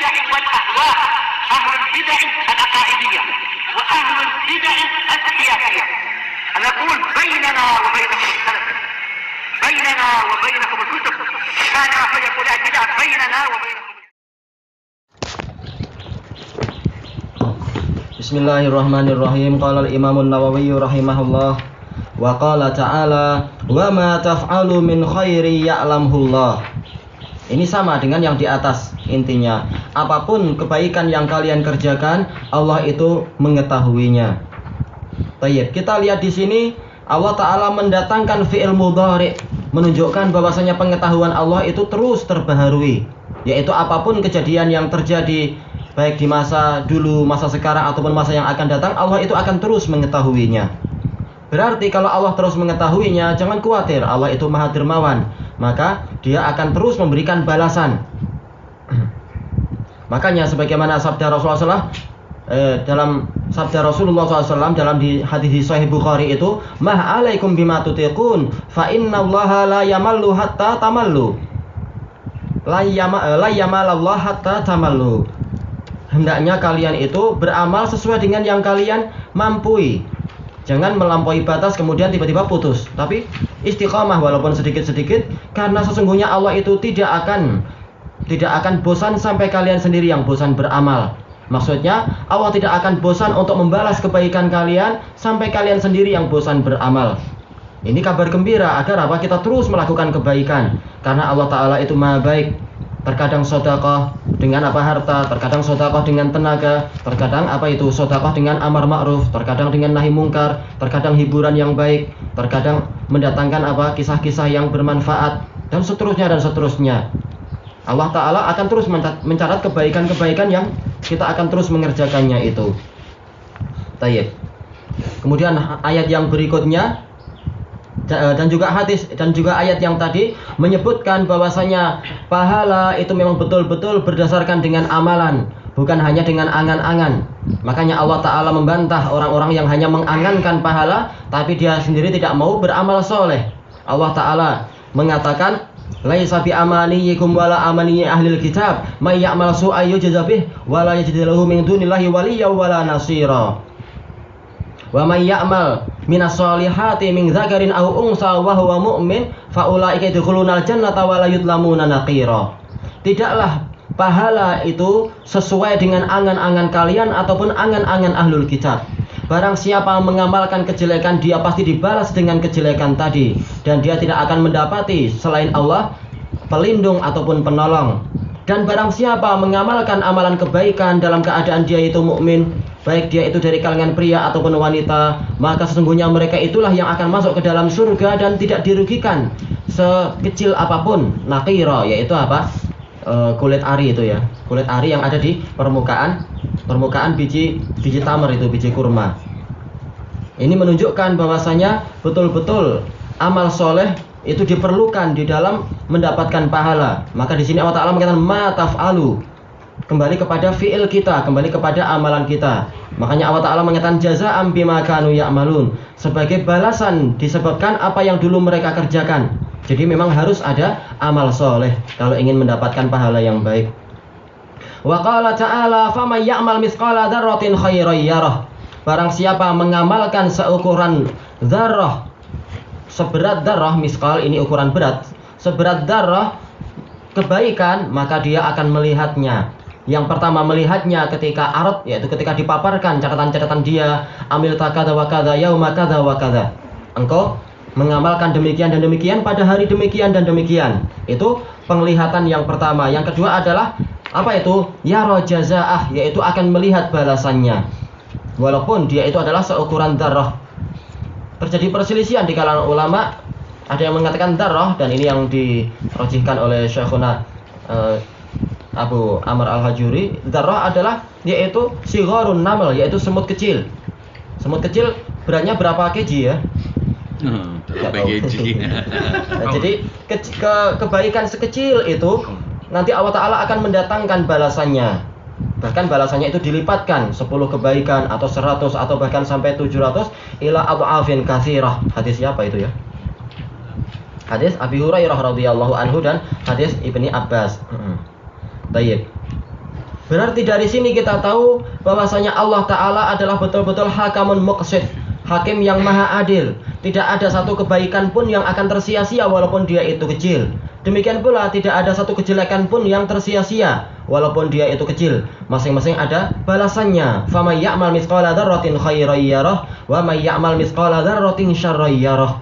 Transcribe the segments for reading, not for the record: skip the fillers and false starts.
البدع والأهواء، أهل البدع العقائدية وأهل البدع السياسية. نقول بيننا وبينكم السلف، بيننا وبينكم الكتب، كان فيقول البدع بيننا وبينكم. Bismillahirrahmanirrahim. Qala al-Imam an-Nawawi rahimahullah wa qala ta'ala wa ma taf'alu min khairi ya'lamhullah. Ini sama dengan yang di atas. Intinya, apapun kebaikan yang kalian kerjakan, Allah itu mengetahuinya. Baik, kita lihat di sini Allah Ta'ala mendatangkan fi'il mudhari', menunjukkan bahwasanya pengetahuan Allah itu terus terbaharui, yaitu apapun kejadian yang terjadi baik di masa dulu, masa sekarang ataupun masa yang akan datang, Allah itu akan terus mengetahuinya. Berarti kalau Allah terus mengetahuinya, jangan khawatir, Allah itu Maha Dermawan, maka Dia akan terus memberikan balasan. Makanya sebagaimana sabda Rasulullah dalam sabda Rasulullah SAW dalam di hadis di Sahih Bukhari itu, "Mah alaikum bima tutiqun, fa innallaha la yamallu hatta tamallu." La yamalallah hatta tamallu. Hendaknya kalian itu beramal sesuai dengan yang kalian mampu. Jangan melampaui batas kemudian tiba-tiba putus. Tapi istiqamah walaupun sedikit-sedikit, karena sesungguhnya Allah itu tidak akan bosan sampai kalian sendiri yang bosan beramal. Maksudnya Allah tidak akan bosan untuk membalas kebaikan kalian sampai kalian sendiri yang bosan beramal. Ini kabar gembira agar apa? Kita terus melakukan kebaikan, karena Allah Ta'ala itu Maha baik. Terkadang sedekah dengan harta, terkadang sedekah dengan tenaga, terkadang sedekah dengan amar ma'ruf, terkadang dengan nahi mungkar, terkadang hiburan yang baik, terkadang mendatangkan kisah-kisah yang bermanfaat, dan seterusnya. Allah Ta'ala akan terus mencatat kebaikan-kebaikan yang kita akan terus mengerjakannya itu. Tayyib. Kemudian ayat yang berikutnya dan juga hadis dan juga ayat yang tadi menyebutkan bahwasanya pahala itu memang betul-betul berdasarkan dengan amalan, bukan hanya dengan angan-angan. Makanya Allah Ta'ala membantah orang-orang yang hanya mengangankan pahala tapi dia sendiri tidak mau beramal soleh. Allah Ta'ala mengatakan, "Laisa bi amaniyikum wala amaniyi ahlil kitab, may ya'mal su'an yujza bih wala yajid lahu min dunillahi waliyyan wala nasira. Wa may ya'mal minas solihati min dzakarin aw unsa wa huwa mu'min fa ulaika yadkhulunal jannata wa la yudlamuna naqira." Tidaklah pahala itu sesuai dengan angan-angan kalian ataupun angan-angan ahlul kitab. Barang siapa mengamalkan kejelekan, dia pasti dibalas dengan kejelekan tadi, dan dia tidak akan mendapati selain Allah pelindung ataupun penolong. Dan barang siapa mengamalkan amalan kebaikan dalam keadaan dia itu mukmin, baik dia itu dari kalangan pria ataupun wanita, maka sesungguhnya mereka itulah yang akan masuk ke dalam surga dan tidak dirugikan sekecil apapun. Naqira, yaitu kulit ari itu ya, kulit ari yang ada di permukaan biji tamar itu, biji kurma. Ini menunjukkan bahwasanya betul-betul amal soleh itu diperlukan di dalam mendapatkan pahala. Maka di sini Allah Ta'ala mengatakan ma taf'alu, kembali kepada fi'il kita, kembali kepada amalan kita. Makanya Allah Ta'ala mengatakan jazaa'an bima kanu ya'malun, sebagai balasan disebabkan apa yang dulu mereka kerjakan. Jadi memang harus ada amal soleh kalau ingin mendapatkan pahala yang baik. Wa qala ta'ala faman ya'mal mithqala dzarratin khairan yarah. Barang siapa mengamalkan seukuran dzarrah, seberat dzarrah, miskal ini ukuran berat, seberat dzarrah kebaikan, maka dia akan melihatnya. Yang pertama melihatnya ketika arad, yaitu ketika dipaparkan catatan-catatan dia, amil takada wa kada yauma kada wa kada. Engkau mengamalkan demikian dan demikian pada hari demikian dan demikian. Itu penglihatan yang pertama. Yang kedua adalah yara jazaa'ah, yaitu akan melihat balasannya. Walaupun dia itu adalah seukuran dzarrah. Terjadi perselisihan di kalangan ulama. Ada yang mengatakan dzarrah, dan ini yang dirajihkan oleh Syekhuna Abu Amr Al-Hajuri. Dzarrah adalah yaitu sigharun naml, yaitu semut kecil. Semut kecil beratnya berapa kg ya? Jadi kebaikan sekecil itu nanti Allah Ta'ala akan mendatangkan balasannya. Bahkan balasannya itu dilipatkan 10 kebaikan atau 100 atau bahkan sampai 700 ila adhafin katsirah. Hadis siapa itu ya? Hadis Abi Hurairah radhiyallahu anhu dan hadis Ibni Abbas. Baik. Berarti dari sini kita tahu bahwasanya Allah Ta'ala adalah betul-betul hakamun muqsid, hakim yang maha adil. Tidak ada satu kebaikan pun yang akan tersia-sia walaupun dia itu kecil. Demikian pula tidak ada satu kejelekan pun yang tersia-sia walaupun dia itu kecil. Masing-masing ada balasannya. Faman ya'mal mithqala dzarratin khairan yarah wa may ya'mal mithqala dzarratin syarran yarah.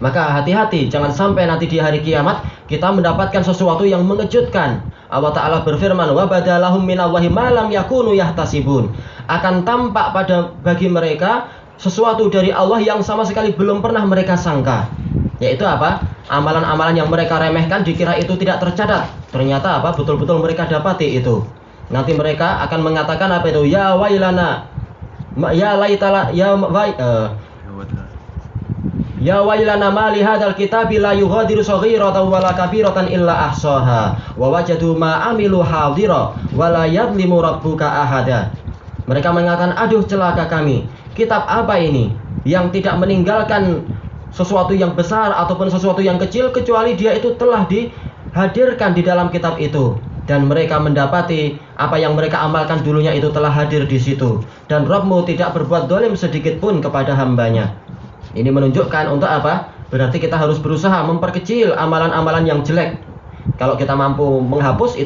Maka hati-hati, jangan sampai nanti di hari kiamat kita mendapatkan sesuatu yang mengejutkan. Allah Ta'ala berfirman, wa badalahum minallahi ma lam yakunu yahtasibun. Akan tampak bagi mereka sesuatu dari Allah yang sama sekali belum pernah mereka sangka. Yaitu apa? Amalan-amalan yang mereka remehkan dikira itu tidak tercatat. Ternyata apa? Betul-betul mereka dapati itu. Nanti mereka akan mengatakan apa itu? Ya wailana, ya laitala, ya wailana ma li hadzal kitabi la yughadiru shaghiratan wala kabiratan illa ahsaha wa wajadu ma amilu hadira wa la yadlimu rabbuka ahada. Mereka mengatakan, aduh celaka kami. Kitab apa ini yang tidak meninggalkan sesuatu yang besar ataupun sesuatu yang kecil kecuali dia itu telah dihadirkan di dalam kitab itu, dan mereka mendapati apa yang mereka amalkan dulunya itu telah hadir di situ, dan Rabbmu tidak berbuat dolim sedikit pun kepada hambanya. Ini menunjukkan untuk apa? Berarti kita harus berusaha memperkecil amalan-amalan yang jelek. Kalau kita mampu menghapus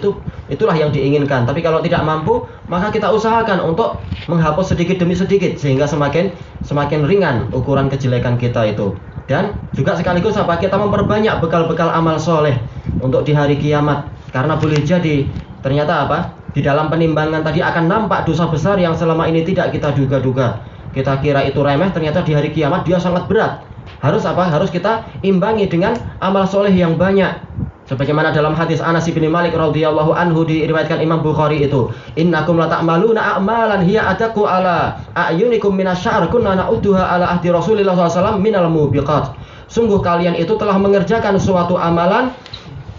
itulah yang diinginkan. Tapi kalau tidak mampu, maka kita usahakan untuk menghapus sedikit demi sedikit sehingga semakin ringan ukuran kejelekan kita itu. Dan juga sekaligus apa? Kita memperbanyak bekal-bekal amal soleh untuk di hari kiamat. Karena boleh jadi ternyata apa? Di dalam penimbangan tadi akan nampak dosa besar yang selama ini tidak kita duga-duga. Kita kira itu remeh, ternyata di hari kiamat dia sangat berat. Harus apa? Harus kita imbangi dengan amal soleh yang banyak. Sebagaimana dalam hadis Anas bin Malik radhiyallahu anhu diriwayatkan Imam Bukhari itu, innakum la ta'maluna a'malan hiya ataku ala a'yunikum minasya'r kunna na'udduha ala ahdi Rasulillah SAW minal mubiqat. Sungguh kalian itu telah mengerjakan suatu amalan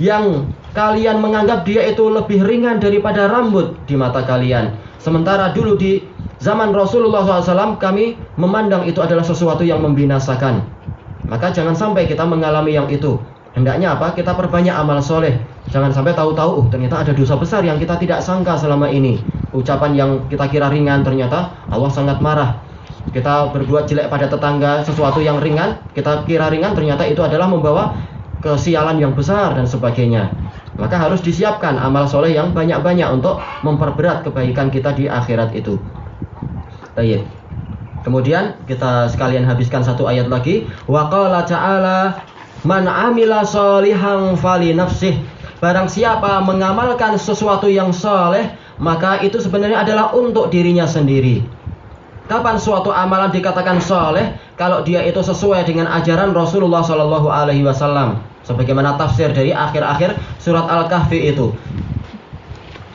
yang kalian menganggap dia itu lebih ringan daripada rambut di mata kalian. Sementara dulu di zaman Rasulullah SAW kami memandang itu adalah sesuatu yang membinasakan. Maka jangan sampai kita mengalami yang itu. Hendaknya apa? Kita perbanyak amal soleh. Jangan sampai tahu-tahu ternyata ada dosa besar yang kita tidak sangka selama ini. Ucapan yang kita kira ringan ternyata Allah sangat marah. Kita berbuat jelek pada tetangga, sesuatu yang ringan kita kira ringan ternyata itu adalah membawa kesialan yang besar dan sebagainya. Maka harus disiapkan amal soleh yang banyak-banyak untuk memperberat kebaikan kita di akhirat itu. Baik. Kemudian kita sekalian habiskan satu ayat lagi. Wa qala ta'ala man amila sholihan fali nafsih. Barang siapa mengamalkan sesuatu yang soleh, maka itu sebenarnya adalah untuk dirinya sendiri. Kapan suatu amalan dikatakan soleh? Kalau dia itu sesuai dengan ajaran Rasulullah SAW. Sebagaimana tafsir dari akhir-akhir surat Al-Kahfi itu.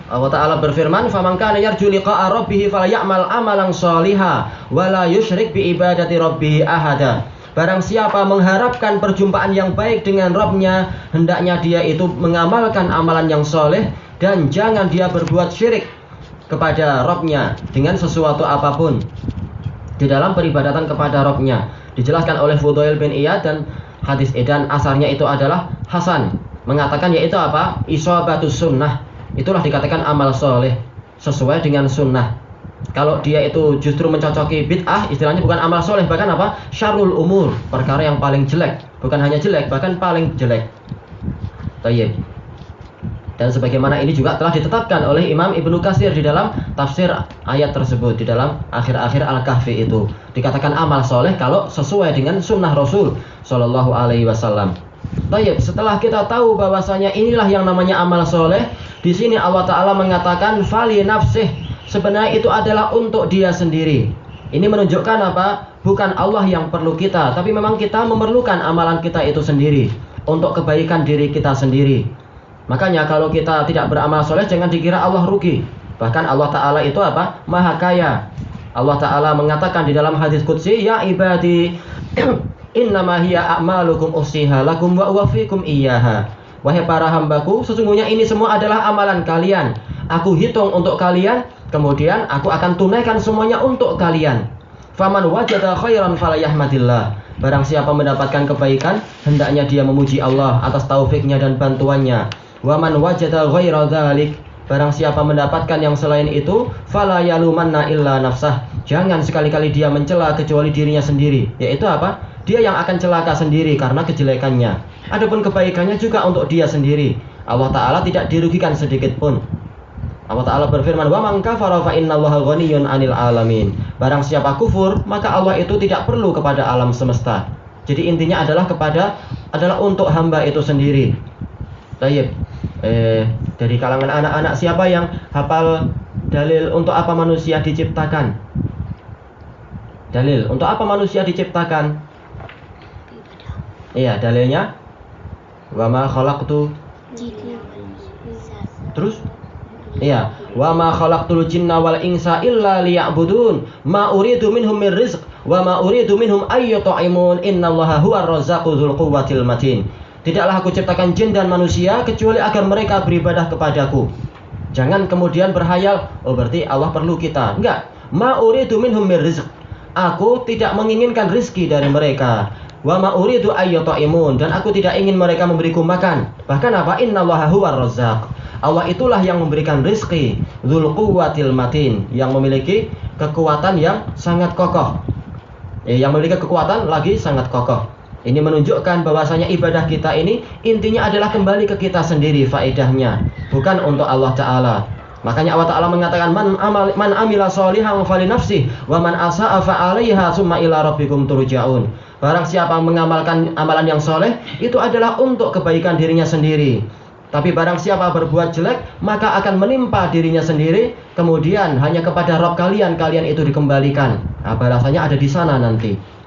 Allah Ta'ala berfirman, faman kana yarju liqa'a rabbih falya'mal amalan sholihan wa la yusyrik bi ibadati rabbih ahada. Barang siapa mengharapkan perjumpaan yang baik dengan Rabb-nya, hendaknya dia itu mengamalkan amalan yang soleh dan jangan dia berbuat syirik kepada Rabb-nya dengan sesuatu apapun di dalam peribadatan kepada Rabb-nya. Dijelaskan oleh Fudail bin Iyad dan hadis edan asarnya itu adalah Hasan, mengatakan yaitu apa? Isobatus sunnah. Itulah dikatakan amal soleh sesuai dengan sunnah. Kalau dia itu justru mencocoki bid'ah, istilahnya bukan amal soleh, bahkan apa? Syarrul umur, perkara yang paling jelek. Bukan hanya jelek, bahkan paling jelek. Tayyib. Dan sebagaimana ini juga telah ditetapkan oleh Imam Ibnu Katsir di dalam tafsir ayat tersebut, di dalam akhir-akhir Al-Kahfi itu. Dikatakan amal soleh kalau sesuai dengan sunnah Rasul Sallallahu Alaihi Wasallam. Tayyib. Setelah kita tahu bahwasanya inilah yang namanya amal soleh, di sini Allah Ta'ala mengatakan fali nafsih. Sebenarnya itu adalah untuk dia sendiri. Ini menunjukkan apa? Bukan Allah yang perlu kita, tapi memang kita memerlukan amalan kita itu sendiri untuk kebaikan diri kita sendiri. Makanya kalau kita tidak beramal soleh, jangan dikira Allah rugi. Bahkan Allah Ta'ala itu apa? Maha kaya. Allah Ta'ala mengatakan di dalam hadis qudsi, ya ibadi innama hiya a'malukum usiha lakum wa uwafikum iyyaha. Wahai para hambaku, sesungguhnya ini semua adalah amalan kalian. Aku hitung untuk kalian, kemudian aku akan tunaikan semuanya untuk kalian. Faman wajada khairan falayahmadillah. Barang siapa mendapatkan kebaikan, hendaknya dia memuji Allah atas taufiknya dan bantuannya. Waman wajada ghaira dzalik Barang siapa mendapatkan yang selain itu, fala yalumanna illa nafsah. Jangan sekali-kali dia mencela kecuali dirinya sendiri. Yaitu apa? Dia yang akan celaka sendiri karena kejelekannya. Adapun kebaikannya juga untuk dia sendiri. Allah Ta'ala tidak dirugikan sedikit pun. Allah Ta'ala berfirman, "Wa man kafara fa innallaha ghaniyyun 'anil 'alamin." Barang siapa kufur, maka Allah itu tidak perlu kepada alam semesta. Jadi intinya adalah untuk hamba itu sendiri. Baik. Dari kalangan anak-anak siapa yang hafal dalil untuk apa manusia diciptakan? Dalil untuk apa manusia diciptakan? Iya, dalilnya wa ma khalaqtu. Terus? Iya, wa ma khalaqtul jinna wal insa illa liya'budun ma uridu minhum min rizq wa ma uridu minhum ayyut'imun innallaha huwar razzaqu dzul quwwatil matin. Tidaklah aku ciptakan jin dan manusia kecuali agar mereka beribadah kepadaku. Jangan kemudian berhayal, oh berarti Allah perlu kita. Enggak. Ma uridu minhum min rizq. Aku tidak menginginkan rizki dari mereka. Wa ma uridu ayyut'imun, dan aku tidak ingin mereka memberiku makan. Bahkan apa? Innallaha huwar razzaq. Allah itulah yang memberikan rizki. Dzul quwwatil matin, yang memiliki kekuatan yang sangat kokoh. Yang memiliki kekuatan lagi sangat kokoh. Ini menunjukkan bahwasanya ibadah kita ini intinya adalah kembali ke kita sendiri faedahnya, bukan untuk Allah Ta'ala. Makanya Allah Ta'ala mengatakan man amila sholihan fali nafsih wa man asa'a fa 'alaiha summa ila rabbikum turja'un. Barang siapa mengamalkan amalan yang soleh, itu adalah untuk kebaikan dirinya sendiri. Tapi barang siapa berbuat jelek, maka akan menimpa dirinya sendiri. Kemudian hanya kepada Rabb kalian itu dikembalikan. Nah, balasannya ada di sana nanti.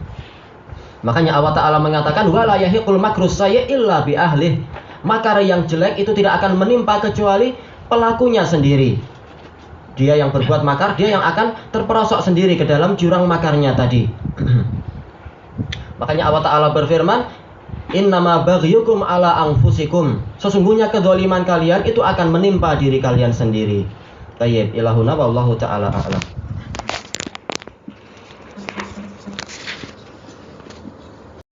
Makanya Allah Ta'ala mengatakan wala yahiqul makrus sayyi illa bi ahlih. Makar yang jelek itu tidak akan menimpa kecuali pelakunya sendiri. Dia yang berbuat makar, dia yang akan terperosok sendiri ke dalam jurang makarnya tadi. Makanya Allah Ta'ala berfirman, innama baghyukum ala anfusikum. Sesungguhnya kedzaliman kalian itu akan menimpa diri kalian sendiri. Tayyib, ilahuna wallahu ta'ala a'lam.